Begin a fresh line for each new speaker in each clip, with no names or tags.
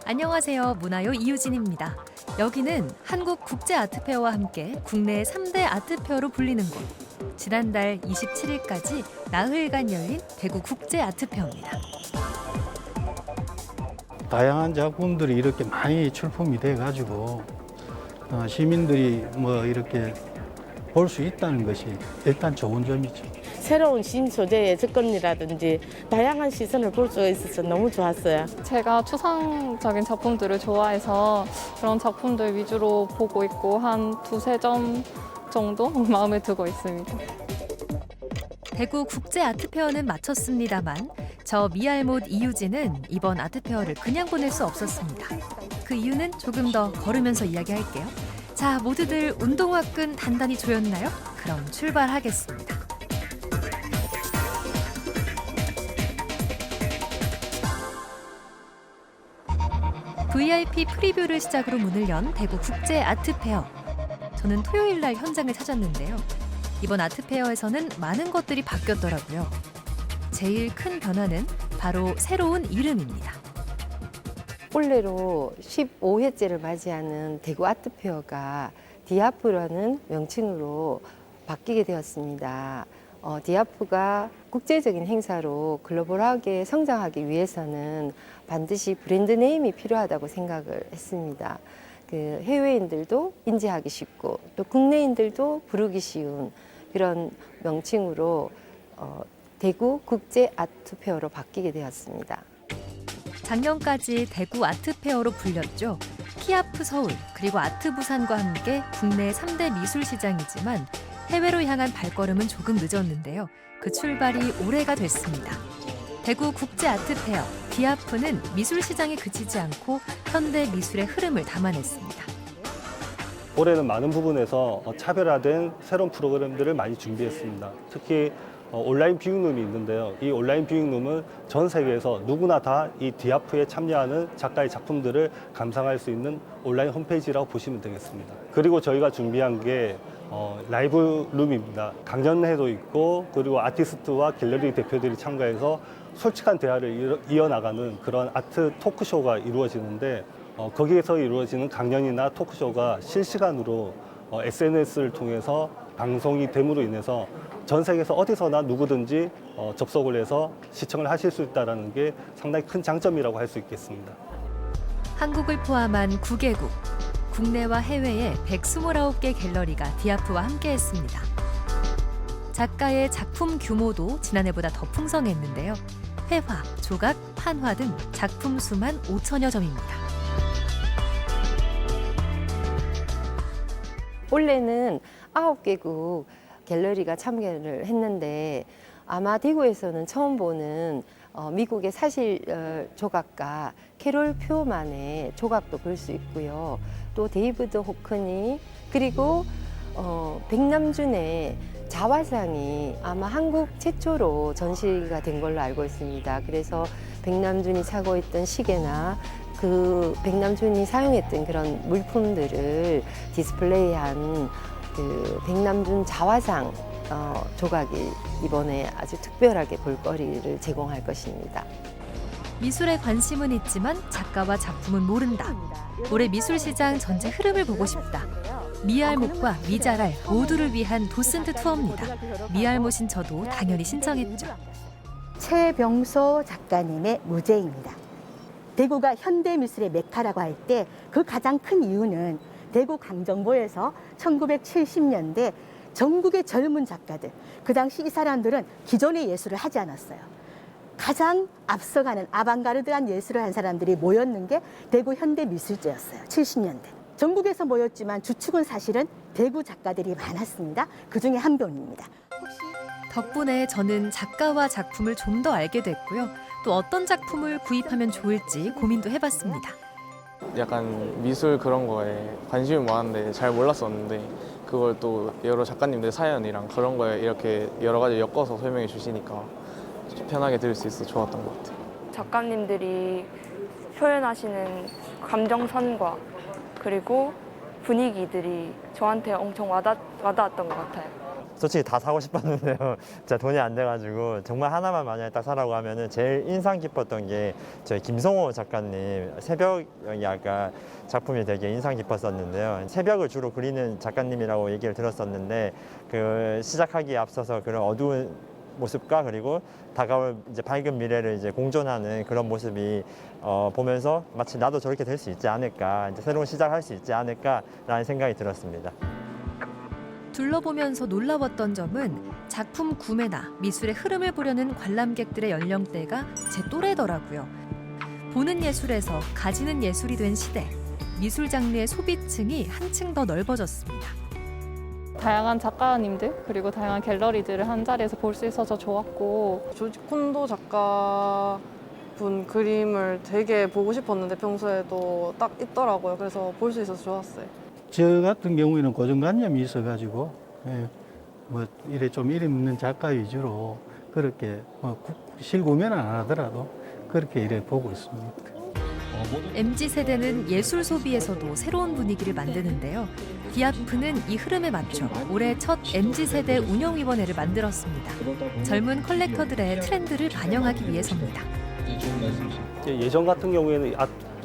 안녕하세요. 문화요 이유진입니다. 여기는 한국국제아트페어와 함께 국내 3대 아트페어로 불리는 곳. 지난달 27일까지 나흘간 열린 대구국제아트페어입니다.
다양한 작품들이 이렇게 많이 출품이 돼가지고 시민들이 이렇게 볼 수 있다는 것이 일단 좋은 점이죠.
새로운 신소재의 접근이라든지 다양한 시선을 볼 수 있어서 너무 좋았어요.
제가 추상적인 작품들을 좋아해서 그런 작품들 위주로 보고 있고 한 두세 점 정도 마음에 두고 있습니다.
대구 국제아트페어는 마쳤습니다만 저 미알못 이유진은 이번 아트페어를 그냥 보낼 수 없었습니다. 그 이유는 조금 더 걸으면서 이야기할게요. 자, 모두들 운동화 끈 단단히 조였나요? 그럼 출발하겠습니다. VIP 프리뷰를 시작으로 문을 연 대구 국제 아트페어. 저는 토요일 날 현장을 찾았는데요. 이번 아트페어에서는 많은 것들이 바뀌었더라고요. 제일 큰 변화는 바로 새로운 이름입니다.
올해로 15회째를 맞이하는 대구 아트페어가 디아프라는 명칭으로 바뀌게 되었습니다. 디아프가 국제적인 행사로 글로벌하게 성장하기 위해서는 반드시 브랜드 네임이 필요하다고 생각을 했습니다. 해외인들도 인지하기 쉽고 또 국내인들도 부르기 쉬운 그런 명칭으로 대구 국제 아트페어로 바뀌게 되었습니다.
작년까지 대구 아트페어로 불렸죠. 키아프 서울 그리고 아트 부산과 함께 국내 3대 미술 시장이지만 해외로 향한 발걸음은 조금 늦었는데요. 그 출발이 올해가 됐습니다. 대구 국제 아트페어 디아프는 미술 시장에 그치지 않고 현대 미술의 흐름을 담아냈습니다.
올해는 많은 부분에서 차별화된 새로운 프로그램들을 많이 준비했습니다. 특히 온라인 뷰잉룸이 있는데요. 이 온라인 뷰잉룸은 전 세계에서 누구나 다 이 디아프에 참여하는 작가의 작품들을 감상할 수 있는 온라인 홈페이지라고 보시면 되겠습니다. 그리고 저희가 준비한 게 라이브 룸입니다. 강연회도 있고 그리고 아티스트와 갤러리 대표들이 참가해서 솔직한 대화를 이어나가는 그런 아트 토크쇼가 이루어지는데 거기에서 이루어지는 강연이나 토크쇼가 실시간으로 SNS를 통해서 방송이 됨으로 인해서 전 세계에서 어디서나 누구든지 접속을 해서 시청을 하실 수 있다는 게 상당히 큰 장점이라고 할 수 있겠습니다.
한국을 포함한 9개국, 국내와 해외의 129개 갤러리가 디아프와 함께했습니다. 작가의 작품 규모도 지난해보다 더 풍성했는데요. 회화, 조각, 판화 등 작품 수만 5천여 점입니다.
올해는 9개국 갤러리가 참여를 했는데 아마 대구에서는 처음 보는 미국의 사실 조각가 캐롤 퓨어만의 조각도 볼 수 있고요. 또 데이비드 호크니 그리고 백남준의 자화상이 아마 한국 최초로 전시가 된 걸로 알고 있습니다. 그래서 백남준이 차고 있던 시계나 그 백남준이 사용했던 그런 물품들을 디스플레이한 그 백남준 자화상 조각이 이번에 아주 특별하게 볼거리를 제공할 것입니다.
미술에 관심은 있지만 작가와 작품은 모른다. 올해 미술시장 전체 흐름을 보고 싶다. 미알못과 미자랄 모두를 위한 도슨트 투어입니다. 미알못인 저도 당연히 신청했죠.
최병소 작가님의 무제입니다. 대구가 현대미술의 메카라고 할 때 그 가장 큰 이유는 대구 강정보에서 1970년대 전국의 젊은 작가들, 그 당시 이 사람들은 기존의 예술을 하지 않았어요. 가장 앞서가는 아방가르드한 예술을 한 사람들이 모였는 게 대구 현대미술제였어요. 70년대. 전국에서 모였지만 주축은 사실은 대구 작가들이 많았습니다. 그중에 한 분입니다.
덕분에 저는 작가와 작품을 좀 더 알게 됐고요. 또 어떤 작품을 구입하면 좋을지 고민도 해봤습니다.
약간 미술 그런 거에 관심이 많은데 잘 몰랐었는데 그걸 또 여러 작가님들 사연이랑 그런 거에 이렇게 여러 가지 엮어서 설명해 주시니까 편하게 들을 수 있어서 좋았던 것 같아요.
작가님들이 표현하시는 감정선과 그리고 분위기들이 저한테 엄청 와닿았던 것 같아요.
솔직히 다 사고 싶었는데요. 진짜 돈이 안 돼가지고 정말 하나만 만약에 딱 사라고 하면은 제일 인상 깊었던 게 저희 김성호 작가님 새벽이 아까 작품이 되게 인상 깊었었는데요. 새벽을 주로 그리는 작가님이라고 얘기를 들었었는데 그 시작하기에 앞서서 그런 어두운 모습과 그리고 다가올 이제 밝은 미래를 이제 공존하는 그런 모습이 보면서 마치 나도 저렇게 될 수 있지 않을까, 이제 새로운 시작할 수 있지 않을까라는 생각이 들었습니다.
둘러보면서 놀라웠던 점은 작품 구매나 미술의 흐름을 보려는 관람객들의 연령대가 제 또래더라고요. 보는 예술에서 가지는 예술이 된 시대, 미술 장르의 소비층이 한층 더 넓어졌습니다.
다양한 작가님들 그리고 다양한 갤러리들을 한 자리에서 볼 수 있어서 좋았고,
조지 콘도 작가 분 그림을 되게 보고 싶었는데 평소에도 딱 있더라고요. 그래서 볼 수 있어서 좋았어요.
저 같은 경우에는 고정관념이 있어가지고 뭐 이래 좀 이름 있는 작가 위주로 그렇게 실구매는 안 하더라도 그렇게 이래 보고 있습니다.
MZ세대는 예술 소비에서도 새로운 분위기를 만드는데요. 디아프는 이 흐름에 맞춰 올해 첫 MZ세대 운영위원회를 만들었습니다. 젊은 컬렉터들의 트렌드를 반영하기 위해서입니다.
예전 같은 경우에는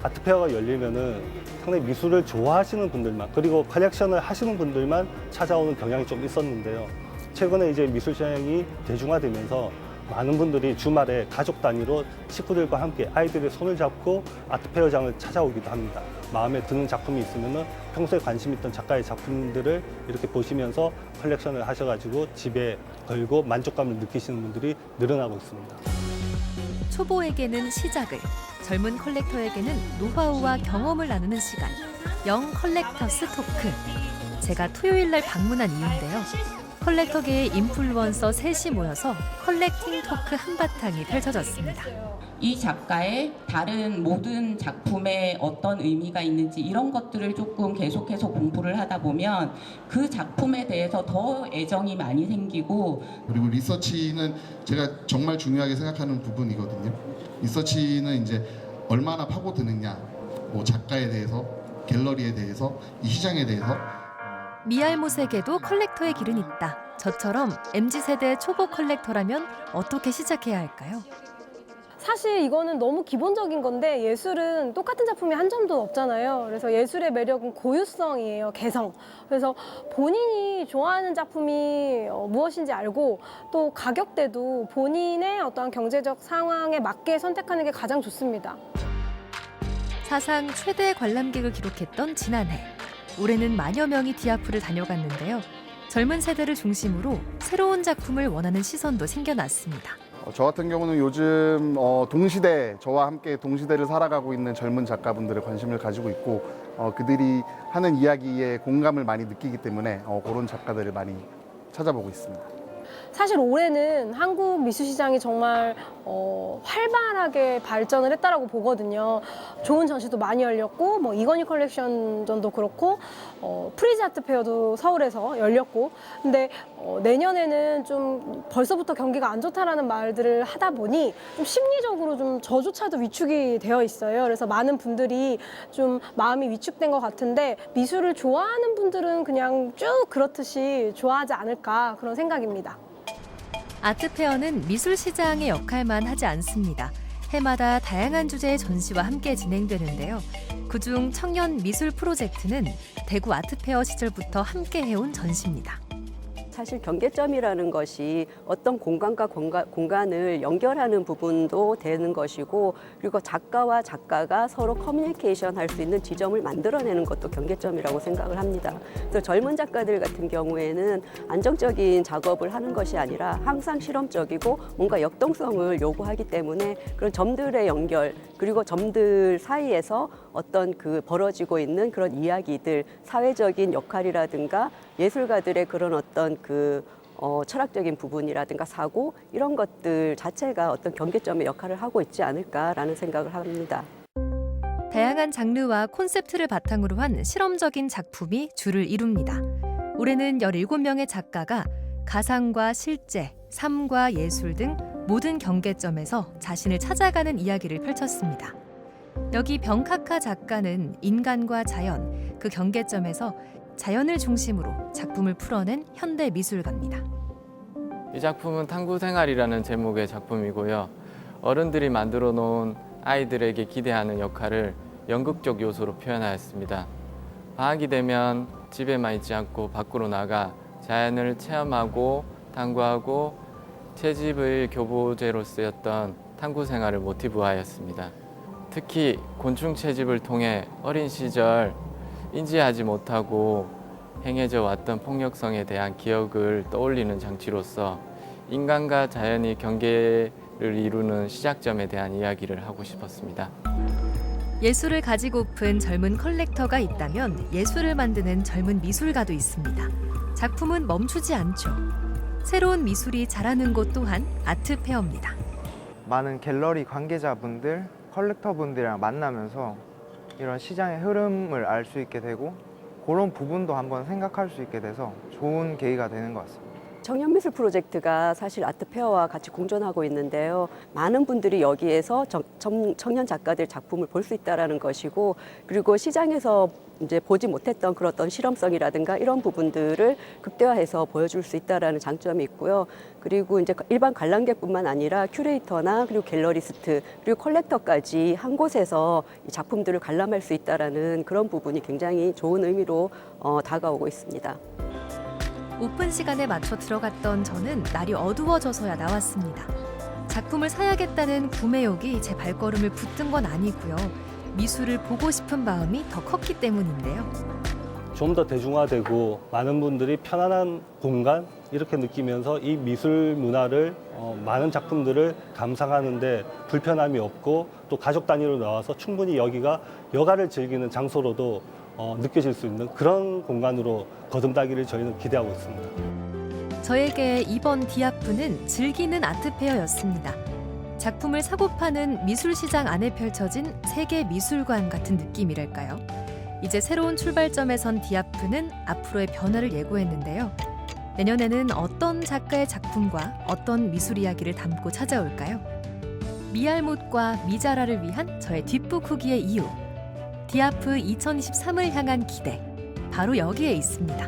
아트페어가 열리면은 상당히 미술을 좋아하시는 분들만, 그리고 컬렉션을 하시는 분들만 찾아오는 경향이 좀 있었는데요. 최근에 이제 미술 시장이 대중화되면서 많은 분들이 주말에 가족 단위로 식구들과 함께 아이들의 손을 잡고 아트페어장을 찾아오기도 합니다. 마음에 드는 작품이 있으면 평소에 관심 있던 작가의 작품들을 이렇게 보시면서 컬렉션을 하셔가지고 집에 걸고 만족감을 느끼시는 분들이 늘어나고 있습니다.
초보에게는 시작을, 젊은 컬렉터에게는 노하우와 경험을 나누는 시간, 영 컬렉터스 토크. 제가 토요일 날 방문한 이유인데요. 컬렉터계의 인플루언서 셋이 모여서 컬렉팅 토크 한바탕이 펼쳐졌습니다.
이 작가의 다른 모든 작품에 어떤 의미가 있는지 이런 것들을 조금 계속해서 공부를 하다 보면 그 작품에 대해서 더 애정이 많이 생기고,
그리고 리서치는 제가 정말 중요하게 생각하는 부분이거든요. 리서치는 이제 얼마나 파고드느냐, 뭐 작가에 대해서, 갤러리에 대해서, 이 시장에 대해서.
미알못에게도 컬렉터의 길은 있다. 저처럼 MZ세대 초보 컬렉터라면 어떻게 시작해야 할까요?
사실 이거는 너무 기본적인 건데, 예술은 똑같은 작품이 한 점도 없잖아요. 그래서 예술의 매력은 고유성이에요, 개성. 그래서 본인이 좋아하는 작품이 무엇인지 알고, 또 가격대도 본인의 어떠한 경제적 상황에 맞게 선택하는 게 가장 좋습니다.
사상 최대 관람객을 기록했던 지난해. 올해는 만여 명이 디아프를 다녀갔는데요. 젊은 세대를 중심으로 새로운 작품을 원하는 시선도 생겨났습니다.
저 같은 경우는 요즘 동시대, 저와 함께 동시대를 살아가고 있는 젊은 작가분들의 관심을 가지고 있고, 그들이 하는 이야기에 공감을 많이 느끼기 때문에 그런 작가들을 많이 찾아보고 있습니다.
사실 올해는 한국 미술시장이 정말 활발하게 발전을 했다라고 보거든요. 좋은 전시도 많이 열렸고, 뭐 이건희 컬렉션전도 그렇고, 프리즈 아트 페어도 서울에서 열렸고, 근데 내년에는 좀 벌써부터 경기가 안 좋다라는 말들을 하다 보니 좀 심리적으로 좀 저조차도 위축이 되어 있어요. 그래서 많은 분들이 좀 마음이 위축된 것 같은데, 미술을 좋아하는 분들은 그냥 쭉 그렇듯이 좋아하지 않을까, 그런 생각입니다.
아트페어는 미술 시장의 역할만 하지 않습니다. 해마다 다양한 주제의 전시와 함께 진행되는데요. 그중 청년 미술 프로젝트는 대구 아트페어 시절부터 함께 해온 전시입니다.
사실 경계점이라는 것이 어떤 공간과 공간을 연결하는 부분도 되는 것이고, 그리고 작가와 작가가 서로 커뮤니케이션 할 수 있는 지점을 만들어내는 것도 경계점이라고 생각을 합니다. 그래서 젊은 작가들 같은 경우에는 안정적인 작업을 하는 것이 아니라 항상 실험적이고 뭔가 역동성을 요구하기 때문에 그런 점들의 연결, 그리고 점들 사이에서 어떤 그 벌어지고 있는 그런 이야기들, 사회적인 역할이라든가 예술가들의 그런 어떤 철학적인 부분이라든가 사고, 이런 것들 자체가 어떤 경계점의 역할을 하고 있지 않을까라는 생각을 합니다.
다양한 장르와 콘셉트를 바탕으로 한 실험적인 작품이 주를 이룹니다. 올해는 17명의 작가가 가상과 실제, 삶과 예술 등 모든 경계점에서 자신을 찾아가는 이야기를 펼쳤습니다. 여기 병카카 작가는 인간과 자연, 그 경계점에서 자연을 중심으로 작품을 풀어낸 현대 미술가입니다.
이 작품은 탐구 생활이라는 제목의 작품이고요. 어른들이 만들어 놓은 아이들에게 기대하는 역할을 연극적 요소로 표현하였습니다. 방학이 되면 집에만 있지 않고 밖으로 나가 자연을 체험하고 탐구하고 채집의 교보제로 쓰였던 탐구 생활을 모티브화하였습니다. 특히 곤충 채집을 통해 어린 시절 인지하지 못하고 행해져 왔던 폭력성에 대한 기억을 떠올리는 장치로서 인간과 자연이 경계를 이루는 시작점에 대한 이야기를 하고 싶었습니다.
예술을 가지고픈 젊은 컬렉터가 있다면 예술을 만드는 젊은 미술가도 있습니다. 작품은 멈추지 않죠. 새로운 미술이 자라는 곳 또한 아트페어입니다.
많은 갤러리 관계자분들, 컬렉터분들이랑 만나면서 이런 시장의 흐름을 알 수 있게 되고 그런 부분도 한번 생각할 수 있게 돼서 좋은 계기가 되는 것 같습니다.
청년미술 프로젝트가 사실 아트페어와 같이 공존하고 있는데요. 많은 분들이 여기에서 청년 작가들 작품을 볼 수 있다는 것이고, 그리고 시장에서 이제 보지 못했던 그런 어떤 실험성이라든가 이런 부분들을 극대화해서 보여줄 수 있다는 장점이 있고요. 그리고 이제 일반 관람객뿐만 아니라 큐레이터나 그리고 갤러리스트 그리고 컬렉터까지 한 곳에서 이 작품들을 관람할 수 있다는 그런 부분이 굉장히 좋은 의미로 다가오고 있습니다.
오픈 시간에 맞춰 들어갔던 저는 날이 어두워져서야 나왔습니다. 작품을 사야겠다는 구매욕이 제 발걸음을 붙든 건 아니고요. 미술을 보고 싶은 마음이 더 컸기 때문인데요.
좀 더 대중화되고 많은 분들이 편안한 공간 이렇게 느끼면서 이 미술 문화를 많은 작품들을 감상하는데 불편함이 없고 또 가족 단위로 나와서 충분히 여기가 여가를 즐기는 장소로도 느껴질 수 있는 그런 공간으로 거듭나기를 저희는 기대하고 있습니다.
저에게 이번 디아프는 즐기는 아트페어였습니다. 작품을 사고 파는 미술시장 안에 펼쳐진 세계 미술관 같은 느낌이랄까요? 이제 새로운 출발점에 선 디아프는 앞으로의 변화를 예고했는데요. 내년에는 어떤 작가의 작품과 어떤 미술 이야기를 담고 찾아올까요? 미알못과 미자라를 위한 저의 뒷북 후기의 이유. 디아프 2023을 향한 기대. 바로 여기에 있습니다.